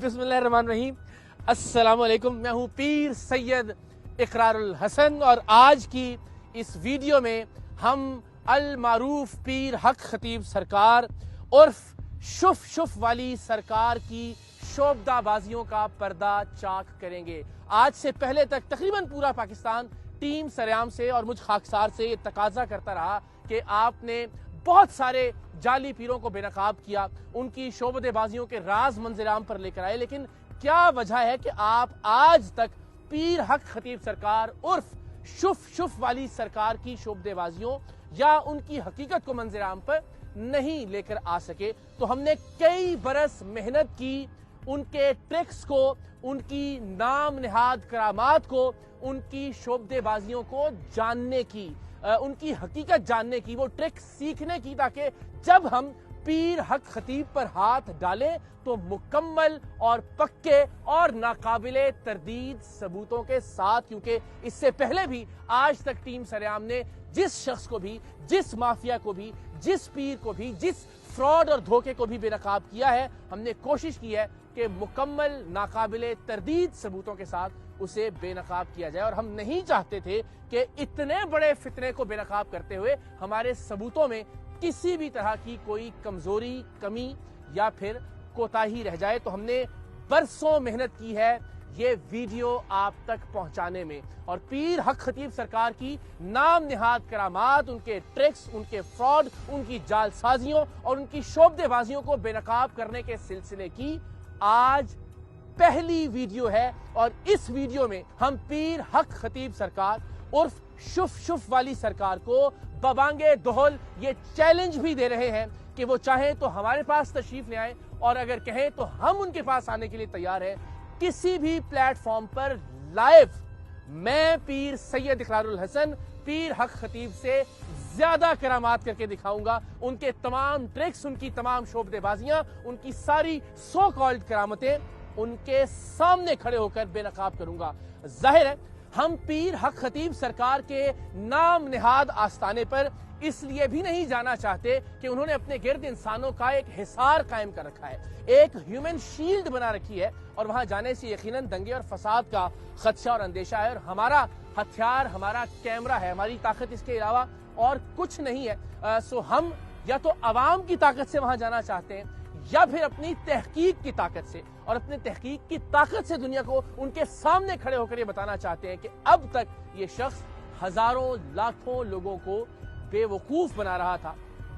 बिस्मिल्लाहिर्रहमानिर्रहीम। अस्सलामुअलैकुम। मैं हूँ पीर सैयद इकरारुल हसन और आज की इस वीडियो में हम अल मारूफ पीर हक खतीब सरकार उर्फ शुफ शुफ वाली सरकार की शोबदाबाजियों का पर्दा चाक करेंगे। आज से पहले तक तकरीबन पूरा पाकिस्तान टीम सरेआम से और मुझ खाकसार से ये तकाजा करता रहा कि आपने बहुत सारे जाली पीरों को बेनकाब किया, उनकी शोबदेबाजियों के राज मंजराम पर लेकर आए, लेकिन क्या वजह है कि आप आज तक पीर हक खतीब सरकार उर्फ शुफ शुफ वाली सरकार की शोबदेबाजियों या उनकी हकीकत को मंजराम पर नहीं लेकर आ सके? तो हमने कई बरस मेहनत की उनके ट्रिक्स को, उनकी नाम निहाद करामात को, उनकी शोबदेबाजियों को जानने की, उनकी हकीकत जानने की, वो ट्रिक सीखने की, ताकि जब हम पीर हक खतीब पर हाथ डालें तो मुकम्मल और पक्के और नाकाबिले तरदीद सबूतों के साथ। क्योंकि इससे पहले भी आज तक टीम सरेआम ने जिस शख्स को भी, जिस माफिया को भी, जिस पीर को भी, जिस फ्रॉड और धोखे को भी बेनकाब किया है, हमने कोशिश की है कि मुकम्मल नाकाबिले तरदीद सबूतों के साथ उसे बेनकाब किया जाए। और हम नहीं चाहते थे कि इतने बड़े फितने को बेनकाब करते हुए हमारे सबूतों में किसी भी तरह की कोई कमजोरी, कमी या फिर कोताही रह जाए। तो हमने बरसों मेहनत की है ये वीडियो आप तक पहुंचाने में, और पीर हक खतीब सरकार की नाम निहाद करामात, उनके ट्रिक्स, उनके फ्रॉड, उनकी जालसाजियों और उनकी शोबदेबाजियों को बेनकाब करने के सिलसिले की आज पहली वीडियो है। और इस वीडियो में हम पीर हक खतीब सरकार उर्फ शुफ शुफ वाली सरकार को बबांगे दोहल ये चैलेंज भी दे रहे हैं कि वो चाहें तो हमारे पास तशरीफ ले आए, और अगर कहें तो हम उनके पास आने के लिए तैयार हैं। किसी भी प्लेटफॉर्म पर लाइव मैं पीर सैयद इकरारुल हसन पीर हक खतीब से ज्यादा करामात करके दिखाऊंगा। उनके तमाम ट्रिक्स, उनकी तमाम शोबदेबाजियां, उनकी सारी सो कॉल्ड करामतें उनके सामने खड़े होकर बेनकाब करूंगा। जाहिर है हम पीर हक खतीब सरकार के नाम निहाद आस्थाने पर इसलिए भी नहीं जाना चाहते कि उन्होंने अपने गिर्द इंसानों का एक हिसार कायम कर रखा है, एक ह्यूमन शील्ड बना रखी है, और वहां जाने से यकीनन दंगे और फसाद का खदशा और अंदेशा है। और हमारा हथियार, हमारा कैमरा है, हमारी ताकत इसके अलावा और कुछ नहीं है। सो हम या तो अवाम की ताकत से वहां जाना चाहते हैं या फिर अपनी तहकीक की ताकत से, और अपने तहकीक की ताकत से दुनिया को उनके सामने खड़े होकर ये बताना चाहते हैं कि अब तक ये शख्स हजारों लाखों लोगों को बेवकूफ बना रहा था,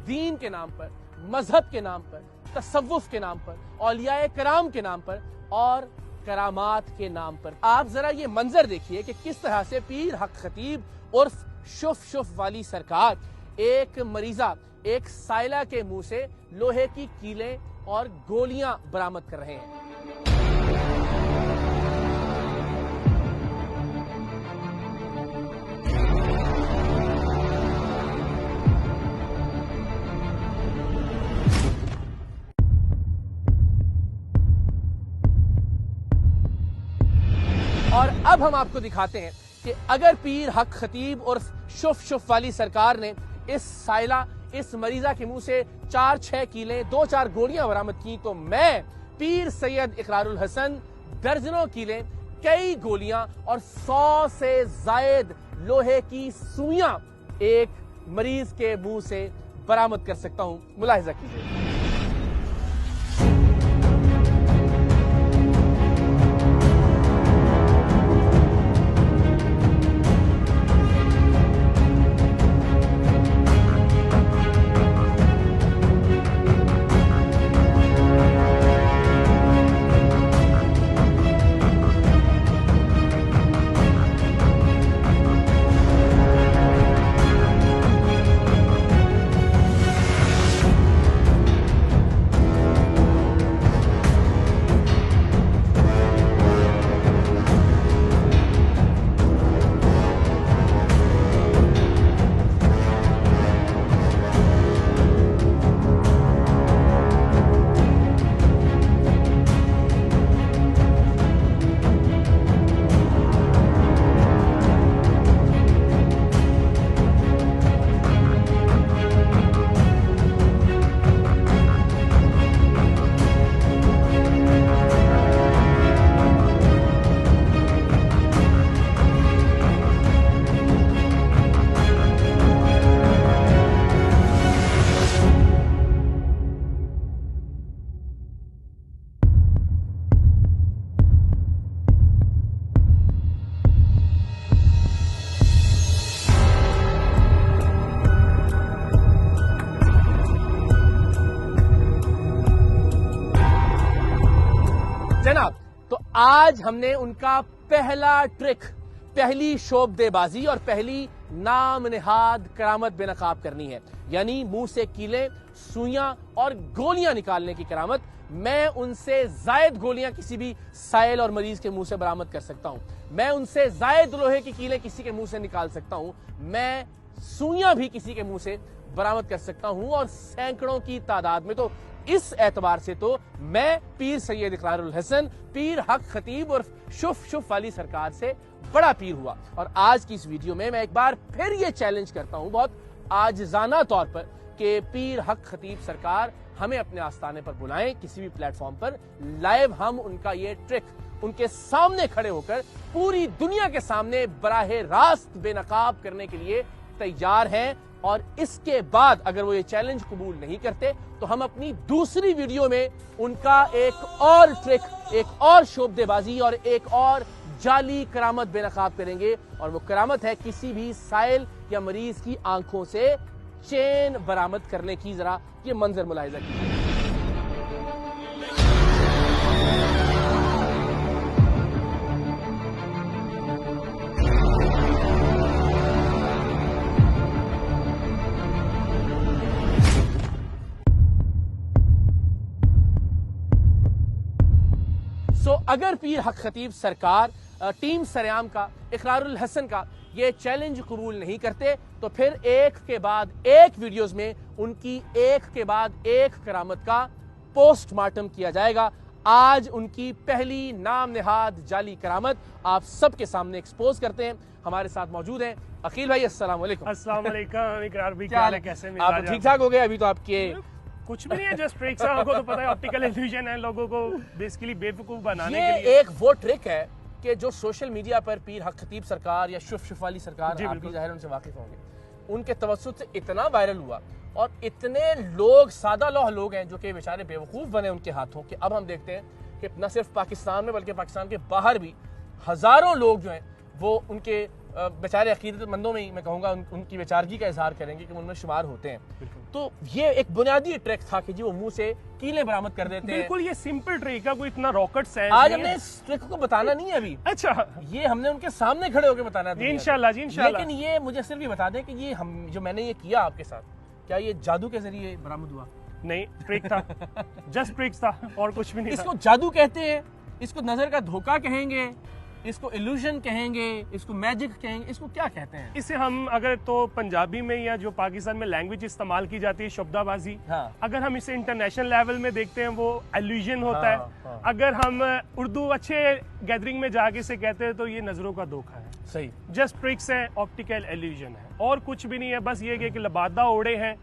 दीन के नाम पर, मजहब के नाम पर, तसव्वुफ के नाम पर, औलियाए कराम के नाम पर और करामात के नाम पर। आप जरा ये मंजर देखिए कि किस तरह से पीर हक खतीब उर्फ शुफ शुफ वाली सरकार एक मरीजा, एक साइला के मुंह से लोहे की कीलें और गोलियां बरामद कर रहे हैं। और अब हम आपको दिखाते हैं कि अगर पीर हक खतीब उर्फ शुफ शुफ वाली सरकार ने इस साइला, इस मरीजा के मुंह से 4-6 कीलें, 2-4 गोलियां बरामद की, तो मैं पीर सैयद इकरारुल हसन दर्जनों कीलें, कई गोलियां और 100 से जायद लोहे की सुइयां एक मरीज के मुंह से बरामद कर सकता हूं। मुलाहिजा कीजिए। आज हमने उनका पहला ट्रिक, पहली शोबदेबाजी और पहली नाम निहाद करामत बेनकाब करनी है, यानी मुंह से कीले, सुइयां और गोलियां निकालने की करामत। मैं उनसे जायद गोलियां किसी भी साइल और मरीज के मुंह से बरामद कर सकता हूं, मैं उनसे जायद लोहे की कीलें किसी के मुंह से निकाल सकता हूं, मैं सुइयां भी किसी के मुंह से बरामद कर सकता हूं, और सैकड़ों की तादाद में। तो इस एतबार से तो मैं पीर सैयद इकरारुल हसन, पीर हक खतीब और शुफ शुफ वाली सरकार से बड़ा पीर हुआ। और आज की इस वीडियो में मैं एक बार फिर ये चैलेंज करता हूं बहुत आजिजाना तौर पर कि पीर हक खतीब सरकार हमें अपने आस्थाने पर बुलाएं, किसी भी प्लेटफॉर्म पर लाइव हम उनका ये ट्रिक उनके सामने खड़े होकर पूरी दुनिया के सामने बराहे रास्त बेनकाब करने के लिए तैयार हैं। और इसके बाद अगर वो ये चैलेंज कबूल नहीं करते तो हम अपनी दूसरी वीडियो में उनका एक और ट्रिक, एक और शोबदेबाजी और एक और जाली करामत बेनकाब करेंगे। और वो करामत है किसी भी साइल या मरीज की आंखों से चेन बरामद करने की। जरा ये मंजर मुलाहिजा कीजिए। अगर पीर हक खतीब सरकार टीम सरेआम का, इकरारुल हसन का ये चैलेंज कबूल नहीं करते तो फिर एक के बाद एक वीडियोस में उनकी एक के बाद एक करामत का पोस्टमार्टम किया जाएगा। आज उनकी पहली नाम निहाद जाली करामत आप सबके सामने एक्सपोज करते हैं। हमारे साथ मौजूद हैं अकील भाई। अस्सलाम वालेकुम। अस्सलाम वालेकुम। इकरार भाई क्या हाल है, कैसे हैं? आप ठीक ठाक हो गए? अभी तो आपके कुछ भी नहीं है, जस्ट ट्रिक्स है। आपको तो पता है ऑप्टिकल इल्यूजन है, लोगों को बेसिकली बेवकूफ बनाने के लिए। एक वो ट्रिक है कि जो सोशल मीडिया पर पीर हक खतीब सरकार या शुफ शुफ वाली सरकार, आप भी जाहिर उनसे वाकिफ होंगे, उनके तवस्सुत से इतना वायरल हुआ और इतने लोग, सादा लौह लोग हैं जो कि बेचारे बेवकूफ बने उनके हाथों के। अब हम देखते हैं कि न सिर्फ पाकिस्तान में बल्कि पाकिस्तान के बाहर भी हजारों लोग जो हैं वो उनके बेचारे अकीदतमंदों में ही मैं कहूँगा उनकी बेचारगी का इजहार करेंगे कि उनमें शुमार होते हैं। तो ये एक बुनियादी ट्रिक था कि जी वो मुंह से कीलें बरामद कर देते हैं। बिल्कुल, ये सिंपल ट्रिक है, कोई इतना रॉकेट साइंस आज हमने इस ट्रिक को बताना नहीं है अभी। अच्छा, ये हमने उनके सामने खड़े होकर बताना है इंशाल्लाह जी, इंशाल्लाह। लेकिन ये मुझे सिर्फ ये बता दें कि ये हम जो मैंने ये किया आपके साथ, क्या ये जादू के जरिए बरामद हुआ? नहीं, ट्रिक था, जस्ट ट्रिक था और कुछ भी नहीं। इसको जादू कहते हैं, इसको नजर का धोखा कहेंगे, इसको इल्यूजन कहेंगे, इसको मैजिक कहेंगे, इसको क्या कहते हैं? इसे हम अगर तो पंजाबी में या जो पाकिस्तान में लैंग्वेज इस्तेमाल की जाती है शब्दाबाजी, हाँ। अगर हम इसे इंटरनेशनल लेवल में देखते हैं वो इल्यूजन होता है। हाँ। अगर हम उर्दू अच्छे गैदरिंग में जाके से कहते हैं तो ये नजरों का धोखा है। सही, जस्ट ट्रिक्स है, ऑप्टिकल इल्यूजन है और कुछ भी नहीं है। बस ये कि लबादा ओढ़े हैं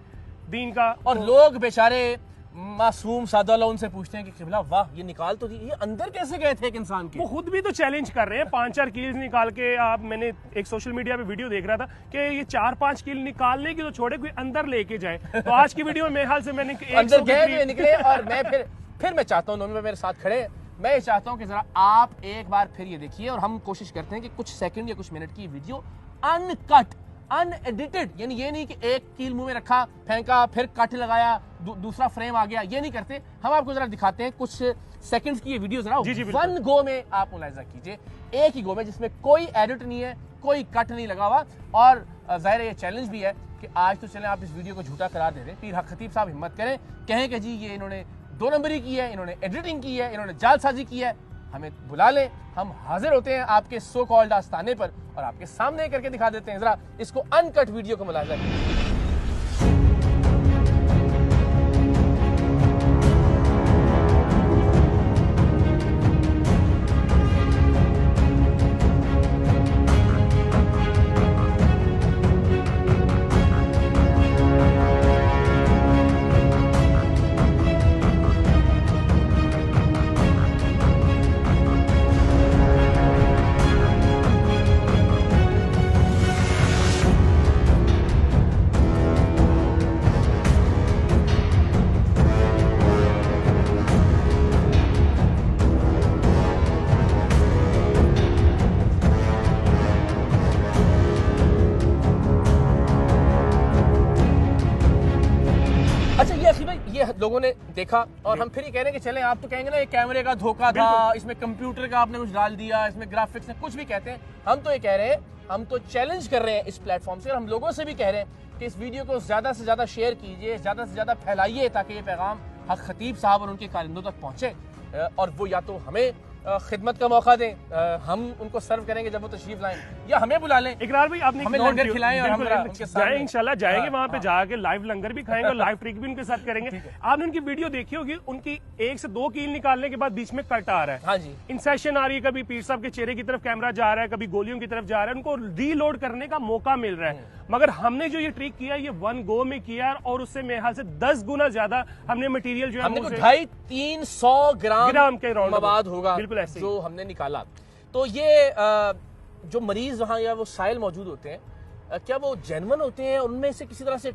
दीन का। और लोग बेचारे मासूम सादा लोग उनसे पूछते हैं कि किबला वाह ये निकाल तो दी, ये अंदर कैसे गए थे एक इंसान के? वो खुद भी तो चैलेंज कर रहे हैं, 5-4 कील निकाल के। आप, मैंने एक सोशल मीडिया पे वीडियो देख रहा था कि ये 4-5 कील निकालने की तो छोड़े, कोई अंदर लेके जाए। तो आज की वीडियो में मेरे हाल से मैंने अंदर गए निकले। और मैं फिर मैं चाहता हूँ दोनों मेरे साथ खड़े, मैं ये चाहता हूँ कि जरा आप एक बार फिर ये देखिए और हम कोशिश करते हैं कि कुछ सेकंड या कुछ मिनट की वीडियो अनकट, अनएडिटेड, यानी ये नहीं कि एक कील मुंह में रखा, फेंका, फिर कट लगाया, दूसरा फ्रेम आ गया, ये नहीं करते। हम आपको जरा दिखाते हैं कुछ सेकंड्स की ये वीडियो, जरा वन गो में आप मुलाहिजा कीजिए, एक ही गो में, जिसमें कोई एडिट नहीं है, कोई कट नहीं लगा हुआ। और जाहिर ये चैलेंज भी है कि आज तो चलें आप इस वीडियो को झूठा करार दे दें, पीर हक खतीब साहब हिम्मत करें, कहें कि जी ये इन्होंने 2 नंबरी की है, इन्होंने एडिटिंग की है, इन्होंने जालसाजी की है, हमें बुला लें, हम हाजिर होते हैं आपके सो कॉल्ड आस्थाने पर और आपके सामने करके दिखा देते हैं। जरा इसको अनकट वीडियो को मुलाहिजा कीजिए। लोगों ने देखा और हम फिर ये कह रहे हैं कि चलें, आप तो कहेंगे ना ये कैमरे का धोखा था, इसमें कंप्यूटर का आपने कुछ डाल दिया, इसमें ग्राफिक्स ने कुछ भी कहते हैं, हम तो ये कह रहे हैं, हम तो चैलेंज कर रहे हैं इस प्लेटफॉर्म से, और हम लोगों से भी कह रहे हैं कि इस वीडियो को ज़्यादा से ज़्यादा शेयर कीजिए, ज़्यादा से ज़्यादा फैलाइए, ताकि ये पैगाम हक खतीब साहब और उनके कारिंदों तक पहुँचे और वो या तो हमें खिदमत का मौका दें, हम उनको सर्व करेंगे जब वो तशरीफ लाएं, या हमें बुला लें, इकरार भाई आपने हमें लंगर खिलाएं और हम उनके साथ जाएंगे, इंशाल्लाह जाएंगे वहां पे जाके लाइव लंगर भी खाएंगे और लाइव ट्रिक भी उनके साथ करेंगे। आपने उनकी वीडियो देखी होगी, उनकी 1 से 2 कील निकालने के बाद बीच में कट आ रहा है, हाँ जी, इंसेशन आ रही है, कभी पीर साहब के चेहरे की तरफ कैमरा जा रहा है, कभी गोलियों की तरफ जा रहा है, उनको रीलोड करने का मौका मिल रहा है। मगर हमने जो ये ट्रिक किया ये 1 गो में किया और उससे मेरे ख्याल से 10 गुना ज्यादा हमने मटेरियल जो है 250-300 ग्राम के राउंड मवाद होगा बिल्कुल ऐसे जो हमने निकाला। तो ये जो मरीज वहाँ या वो साइल मौजूद होते हैं, क्या वो जेन्युइन होते हैं, उनमें से किसी तरह से